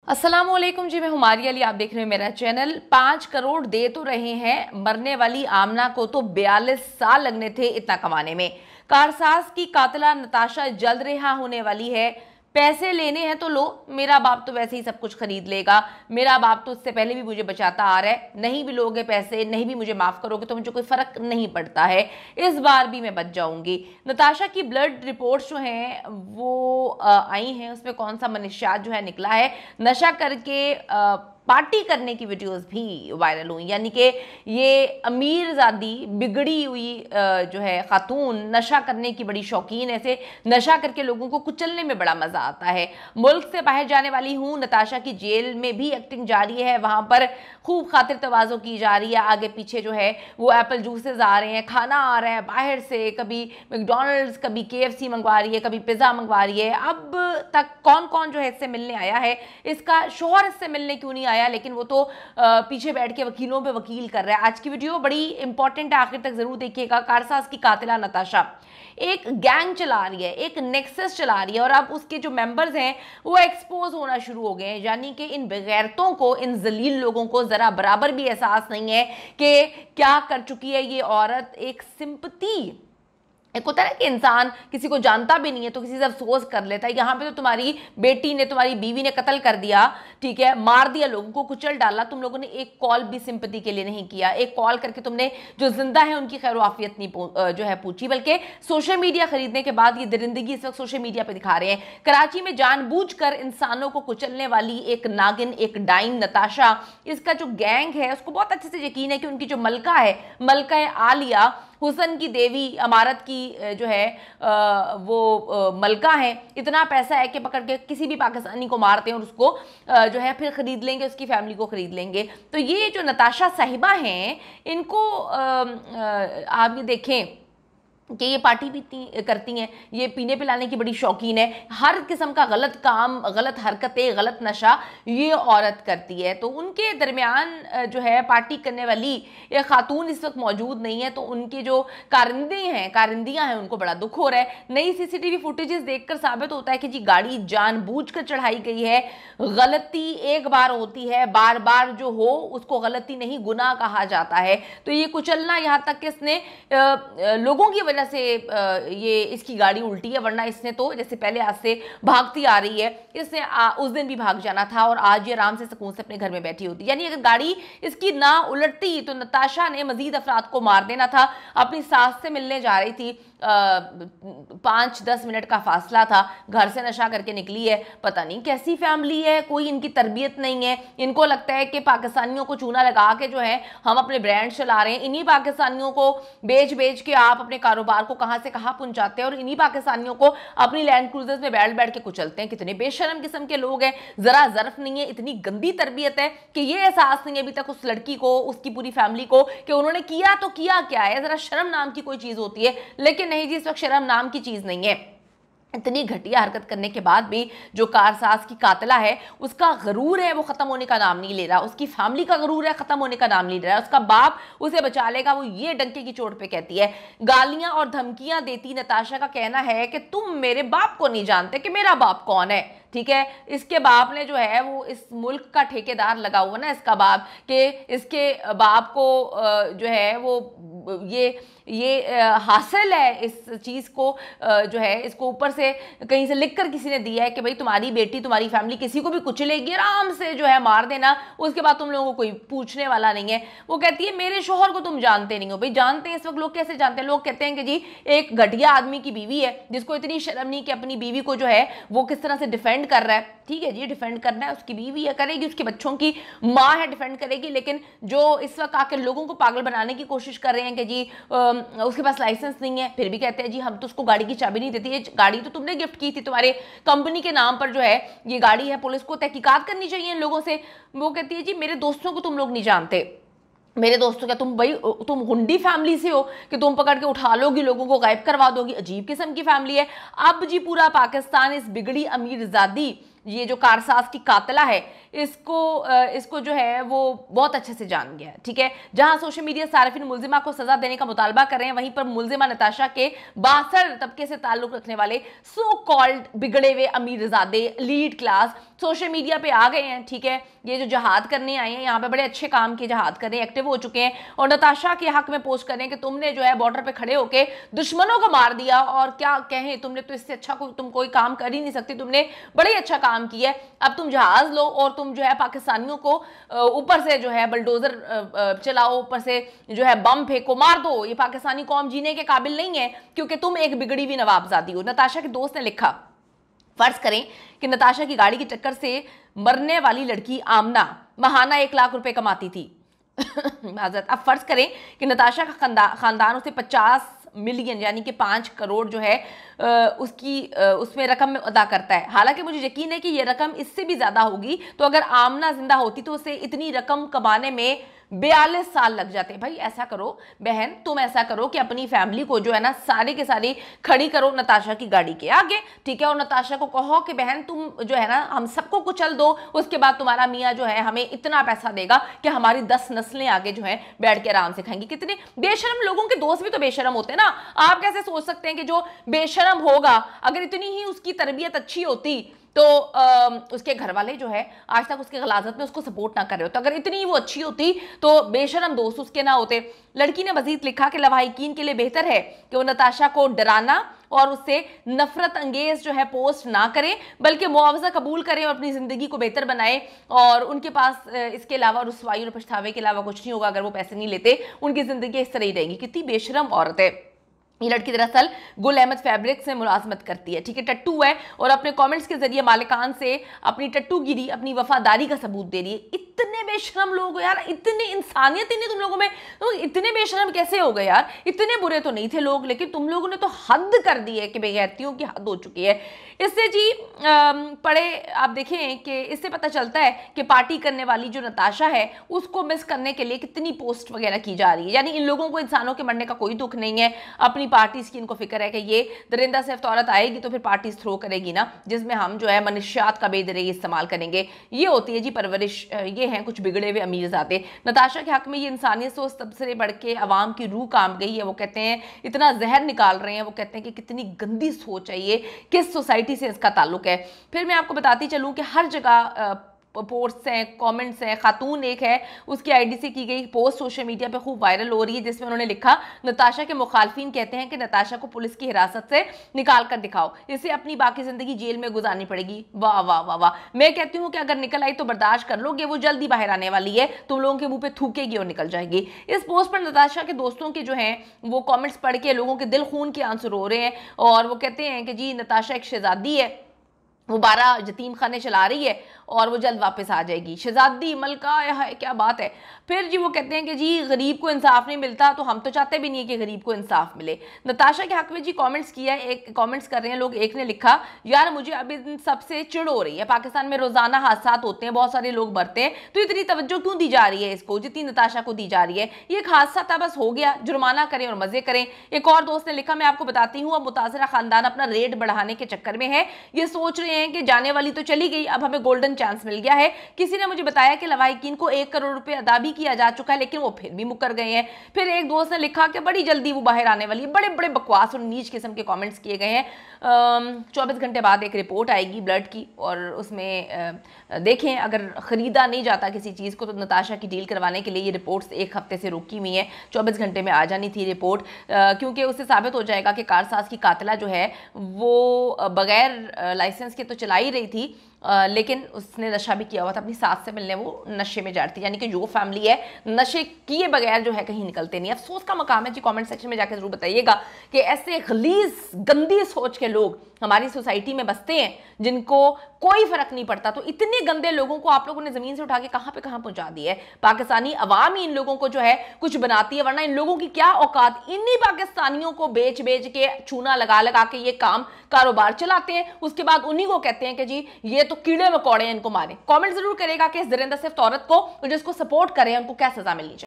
अस्सलामुअलैकुम जी, मैं हुमारी अली, आप देख रहे हैं मेरा चैनल। 5 करोड़ दे तो रहे हैं, मरने वाली आमना को तो 42 साल लगने थे इतना कमाने में। कारसाज की कातिला नताशा जल्द रिहा होने वाली है। पैसे लेने हैं तो लो, मेरा बाप तो वैसे ही सब कुछ खरीद लेगा। मेरा बाप तो उससे पहले भी मुझे बचाता आ रहा है। नहीं भी लोगे पैसे, नहीं भी मुझे माफ करोगे तो मुझे कोई फर्क नहीं पड़ता है, इस बार भी मैं बच जाऊंगी। नताशा की ब्लड रिपोर्ट्स जो हैं वो आई हैं, उसमें कौन सा मनुष्यात जो है निकला है। नशा करके पार्टी करने की वीडियोस भी वायरल हुई, यानी कि ये अमीरजादी बिगड़ी हुई जो है खातून नशा करने की बड़ी शौकीन, ऐसे नशा करके लोगों को कुचलने में बड़ा मजा आता है। मुल्क से बाहर जाने वाली हूँ, नताशा की जेल में भी एक्टिंग जारी है, वहां पर खूब खातिर तवाज़ो की जा रही है। आगे पीछे जो है वो एप्पल जूसेस आ रहे हैं, खाना आ रहा है बाहर से, कभी मैकडॉनल्ड्स, कभी KFC मंगवा रही है, कभी पिज़्ज़ा मंगवा रही है। अब तक कौन कौन जो है इससे मिलने आया है, इसका शोहर इससे मिलने क्यों नहीं आया, लेकिन वो तो पीछे बैठ के वकीलों पे वकील कर रहा है। आज की वीडियो बड़ी इंपॉर्टेंट है, आखिर तक जरूर देखिएगा। कारसाज की कातिला नताशा एक गैंग चला रही है, एक नेक्सस चला रही है, और अब उसके जो मेंबर्स हैं वो एक्सपोज होना शुरू हो गए हैं। यानी कि इन बेगैरतों को, इन जलील लोगों को जरा बराबर भी एहसास नहीं है कि क्या कर चुकी है ये औरत। एक सिंपथी, एक होता है ना कि इंसान किसी को जानता भी नहीं है तो किसी से अफसोस कर लेता है। यहाँ पे तो तुम्हारी बेटी ने, तुम्हारी बीवी ने कत्ल कर दिया, ठीक है, मार दिया, लोगों को कुचल डाला, तुम लोगों ने एक कॉल भी सिंपति के लिए नहीं किया। एक कॉल करके तुमने जो जिंदा है उनकी खैर वाफियत नहीं जो है पूछी, बल्कि सोशल मीडिया खरीदने के बाद ये दरिंदगी इस वक्त सोशल मीडिया पे दिखा रहे हैं। कराची में जानबूझकर इंसानों को कुचलने वाली एक नागिन, एक डाइन नताशा, इसका जो गैंग है उसको बहुत अच्छे से यकीन है कि उनकी जो मलका है, मलका है आलिया, हुसन की देवी, अमारत की जो है वो मलका है, इतना पैसा है कि पकड़ के किसी भी पाकिस्तानी को मारते हैं और उसको जो है फिर खरीद लेंगे, उसकी फैमिली को खरीद लेंगे। तो ये जो नताशा साहिबा हैं, इनको आप ये देखें कि ये पार्टी भी करती हैं, ये पीने पिलाने की बड़ी शौकीन है, हर किस्म का गलत काम, गलत हरकतें, गलत नशा ये औरत करती है। तो उनके दरमियान जो है पार्टी करने वाली ये खातून इस वक्त मौजूद नहीं है, तो उनके जो कारिंदे हैं, कारिंदियाँ हैं, उनको बड़ा दुख हो रहा है। नई CCTV फुटेजेस देखकर साबित होता है कि जी गाड़ी जानबूझकर चढ़ाई गई है। गलती एक बार होती है, बार बार जो हो उसको गलती नहीं गुनाह कहा जाता है। तो ये कुचलना, यहाँ तक कि इसने लोगों की से ये इसकी गाड़ी उल्टी है, वरना इसने तो जैसे पहले आज से भागती आ रही है, इसने उस दिन भी भाग जाना था और आज ये आराम से सुकून से अपने घर में बैठी होती। यानी अगर गाड़ी इसकी ना उलटती तो नताशा ने मजीद अफराद को मार देना था। अपनी सास से मिलने जा रही थी, 5-10 मिनट का फासला था, घर से नशा करके निकली है। पता नहीं कैसी फैमिली है, कोई इनकी तरबियत नहीं है। इनको लगता है कि पाकिस्तानियों को चूना लगा के जो है हम अपने ब्रांड चला रहे हैं, इन्हीं पाकिस्तानियों को बेच बेच के आप अपने कारोबार को कहां से कहां पहुंचाते हैं, और इन्हीं पाकिस्तानियों को अपनी लैंड क्रूजर्स में बैठ बैठ के कुचलते हैं। कितने बेशरम किस्म के लोग हैं, जरा ज़र्फ नहीं है, इतनी गंदी तरबियत है कि ये एहसास नहीं है अभी तक उस लड़की को, उसकी पूरी फैमिली को, कि उन्होंने किया तो किया क्या है। जरा शर्म नाम की कोई चीज होती है, लेकिन नहीं जी, इस वक्त शर्म नाम की चीज नहीं है। इतनी घटिया हरकत करने के बाद भी जो कारसाज की कातिला है उसका गरूर है वो खत्म होने का नाम नहीं ले रहा, उसकी फैमिली का गरूर है खत्म होने का नाम नहीं ले रहा। उसका बाप उसे बचा लेगा, वो ये डंके की चोट पे कहती है। गालियां और धमकियां देती नताशा का कहना है कि तुम मेरे बाप को नहीं जानते कि मेरा बाप कौन है, ठीक है। इसके बाप ने जो है वो इस मुल्क का ठेकेदार लगा हुआ ना, इसका बाप, कि इसके बाप को जो है वो ये हासिल है इस चीज़ को, जो है इसको ऊपर से कहीं से लिख कर किसी ने दिया है कि भाई तुम्हारी बेटी, तुम्हारी फैमिली किसी को भी कुचलेगी, आराम से जो है मार देना, उसके बाद तुम लोगों को कोई पूछने वाला नहीं है। वो कहती है मेरे शोहर को तुम जानते नहीं हो। भाई जानते हैं, इस वक्त लोग कैसे जानते हैं? लोग कहते हैं कि जी एक घटिया आदमी की बीवी है जिसको इतनी शर्म नहीं कि अपनी बीवी को जो है वो किस तरह से डिफेंड कर रहा है। ठीक है जी, डिफेंड करना है, उसकी बीवी है, करेगी, उसके बच्चों की माँ है, डिफेंड करेगी। लेकिन जो इस वक्त आकर लोगों को पागल बनाने की कोशिश कर रहे हैं कि जी उसके पास लाइसेंस नहीं है, फिर भी कहते हैं जी हम तो उसको गाड़ी की चाबी नहीं देती, ये गाड़ी तो तुमने गिफ्ट की थी, तुम्हारे कंपनी के नाम पर जो है ये गाड़ी है, पुलिस को तहकीकात करनी चाहिए इन लोगों से। वो कहती है जी मेरे दोस्तों को तुम लोग नहीं जानते, मेरे दोस्तों क्या तुम भाई तुम हुंडी फैमिली से हो कि तुम पकड़ के उठा लोगी, लोगों को गायब करवा दोगी। अजीब किस्म की फैमिली है। अब जी पूरा पाकिस्तान इस बिगड़ी अमीरजादी ये जो कारसाज की कातिला है इसको जो है वो बहुत अच्छे से जान गया है। ठीक है, जहां सोशल मीडिया सार्फिन मुलजिमा को सजा देने का मुतालबा कर रहे हैं, वहीं पर मुलजिमा नताशा के बासर तबके से ताल्लुक रखने वाले सो कॉल्ड बिगड़े हुए अमीरजादे लीड क्लास सोशल मीडिया पे आ गए हैं। ठीक है, ये जो जहाद करने आए हैं यहाँ पे बड़े अच्छे काम के जहाद कर रहे हैं, एक्टिव हो चुके हैं और नताशा के हक में पोस्ट कर रहे हैं कि तुमने जो है बॉर्डर पे खड़े होके दुश्मनों को मार दिया और क्या कहें, तुमने तो इससे अच्छा तुम कोई काम कर ही नहीं सकती, तुमने बड़े अच्छा काम किया है, अब तुम जहाज लो और तुम जो है पाकिस्तानियों को ऊपर से जो है बलडोजर चलाओ, ऊपर से जो है बम फेंको, मार दो, ये पाकिस्तानी कौम जीने के काबिल नहीं है क्योंकि तुम एक बिगड़ी हुई नवाबजादी हो। नताशा के दोस्त ने लिखा, फर्ज करें कि नताशा की गाड़ी की टक्कर से मरने वाली लड़की आमना महाना 1 लाख रुपए कमाती थी। अब फर्ज करें कि नताशा का खानदान उसे 50 मिलियन यानी कि 5 करोड़ जो है उसमें रकम में अदा करता है। हालांकि मुझे यकीन है कि ये रकम इससे भी ज्यादा होगी, तो अगर आमना जिंदा होती तो उसे इतनी रकम कमाने में 42 साल लग जाते। भाई ऐसा करो बहन, तुम ऐसा करो कि अपनी फैमिली को जो है ना सारी के सारी खड़ी करो नताशा की गाड़ी के आगे। ठीक है, और नताशा को कहो कि बहन तुम जो है ना हम सबको कुचल दो, उसके बाद तुम्हारा मियाँ जो है हमें इतना पैसा देगा कि हमारी 10 नस्लें आगे जो है बैठ के आराम से खाएंगी। कितने बेशरम लोगों के दोस्त भी तो बेशरम होते हैं ना। आप कैसे सोच सकते हैं कि जो बेशरम होगा अगर इतनी ही उसकी तरबियत अच्छी होती तो उसके घर वाले जो है आज तक उसके गलाजत में उसको सपोर्ट ना कर रहे हो, तो अगर इतनी वो अच्छी होती तो बेशरम दोस्त उसके ना होते। लड़की ने मजीद लिखा कि लवाहिकीन के लिए बेहतर है कि वो नताशा को डराना और उससे नफरत अंगेज जो है पोस्ट ना करें, बल्कि मुआवजा कबूल करें और अपनी जिंदगी को बेहतर बनाएं। और उनके पास इसके अलावा रुसवाई और पछतावे के अलावा कुछ नहीं होगा। अगर वो पैसे नहीं लेते उनकी जिंदगी इस तरह ही रहेगी। कितनी बेशरम औरत है ये लड़की। दरअसल गुल अहमद फैब्रिक्स में मुलाजमत करती है। ठीक है, टट्टू है और अपने कमेंट्स के जरिए मालिकान से अपनी टट्टूगिरी, अपनी वफादारी का सबूत दे रही है। इतने बेशरम लोग हो यार, इतनी इंसानियत ही नहीं तुम लोगों में, तो इतने बेशरम कैसे हो गए यार। इतने बुरे तो नहीं थे लोग, लेकिन तुम लोगों ने तो हद कर दी है कि बेगैरतियों की हद हो चुकी है। इससे जी पढ़े आप देखें कि इससे पता चलता है कि पार्टी करने वाली जो नताशा है उसको मिस करने के लिए कितनी पोस्ट वगैरह की जा रही है। यानी इन लोगों को इंसानों के मरने का कोई दुख नहीं है, अपनी पार्टीज की इनको फिक्र है कि ये दरिंदा सिर्फ औरत आएगी तो फिर पार्टीज थ्रो करेगी ना, जिसमें हम जो है मनुष्यात का बेदरेगी इस्तेमाल करेंगे। ये होती है जी परवरिश। ये हैं कुछ बिगड़े हुए अमीरजादे। नताशा के हक में ये इंसानियत सोच तबसरे बढ़ के अवाम की रूह काम गई है। वो कहते हैं इतना जहर निकाल रहे हैं, वो कहते हैं कि कितनी गंदी सोच है ये, किस सोसाइटी से इसका ताल्लुक है। फिर मैं आपको बताती चलूँ कि हर जगह पोस्ट्स हैं, कमेंट्स हैं। खातून एक है, उसकी आईडी से की गई पोस्ट सोशल मीडिया पे खूब वायरल हो रही है, जिसमें उन्होंने लिखा, नताशा के मुखालफिन कहते हैं कि नताशा को पुलिस की हिरासत से निकाल कर दिखाओ, इसे अपनी बाकी जिंदगी जेल में गुजारनी पड़ेगी। वाह वाह वाह वाह। मैं कहती हूँ कि अगर निकल आई तो बर्दाश्त कर लोगे, वो जल्दी बाहर आने वाली है, तुम लोगों के मुंह पे थूकेगी और निकल जाएगी। इस पोस्ट पर नताशा के दोस्तों के जो हैं वो कॉमेंट्स पढ़ के लोगों के दिल खून के आंसू रो रहे हैं और वो कहते हैं कि जी नताशा एक शहजादी है, वो 12 यतीम खाने चला रही है और वो जल्द वापस आ जाएगी। शहजादी मलका है, क्या बात है। फिर जी वो कहते हैं कि जी गरीब को इंसाफ नहीं मिलता, तो हम तो चाहते भी नहीं है कि गरीब को इंसाफ मिले। नताशा के हक में जी कमेंट्स किया है, एक कमेंट्स कर रहे हैं लोग। एक ने लिखा, यार मुझे अब इन सबसे चिढ़ हो रही है, पाकिस्तान में रोजाना हादसा होते हैं, बहुत सारे लोग मरते हैं, तो इतनी तवज्जो क्यों दी जा रही है इसको जितनी नताशा को दी जा रही है। ये एक हादसा था, बस हो गया, जुर्माना करें और मजे करें। एक और दोस्त ने लिखा, मैं आपको बताती हूँ, अब मुतासरा खानदान अपना रेट बढ़ाने के चक्कर में है, ये सोच रहे हैं कि जाने वाली तो चली गई, अब हमें गोल्डन चांस मिल गया है। किसी ने मुझे बताया कि लवाहिकीन को 1 करोड़ रुपए अदा भी किया जा चुका है, लेकिन वो फिर भी मुकर गए हैं। फिर एक दोस्त ने लिखा कि बड़ी जल्दी वो बाहर आने वाली है। बड़े बड़े बकवास और नीच किस्म के कमेंट्स किए गए हैं। 24 घंटे बाद एक रिपोर्ट आएगी ब्लड की और उसमें देखें अगर खरीदा नहीं जाता किसी चीज़ को तो नताशा की डील करवाने के लिए ये रिपोर्ट्स 1 हफ्ते से रुकी हुई हैं। 24 घंटे में आ जानी थी रिपोर्ट, क्योंकि उससे साबित हो जाएगा कि कारसाज की कातिला जो है वो बगैर लाइसेंस के तो चला ही रही थी, लेकिन उसने नशा भी किया हुआ था। अपनी सास से मिलने वो नशे में जाती, यानी कि जो फैमिली है नशे किए बगैर जो है कहीं निकलते नहीं। अफसोस का मकाम है जी। कमेंट सेक्शन में जाकर जरूर बताइएगा कि ऐसे गलीज गंदी सोच के लोग हमारी सोसाइटी में बसते हैं जिनको कोई फर्क नहीं पड़ता। तो इतने गंदे लोगों को आप लोगों ने जमीन से उठा के कहां पे कहां पहुंचा दिया है। पाकिस्तानी अवाम ही इन लोगों को जो है कुछ बनाती है, वरना इन लोगों की क्या औकात। इन्हीं पाकिस्तानियों को बेच बेच के चूना लगा लगा के ये काम कारोबार चलाते हैं, उसके बाद उन्हीं को कहते हैं कि जी ये तो कीड़े मकोड़े हैं, इनको मारे। कमेंट जरूर करेगा कि इस दरिंदा सिर्फ औरत को जिसको सपोर्ट करें उनको क्या सजा मिलनी चाहिए।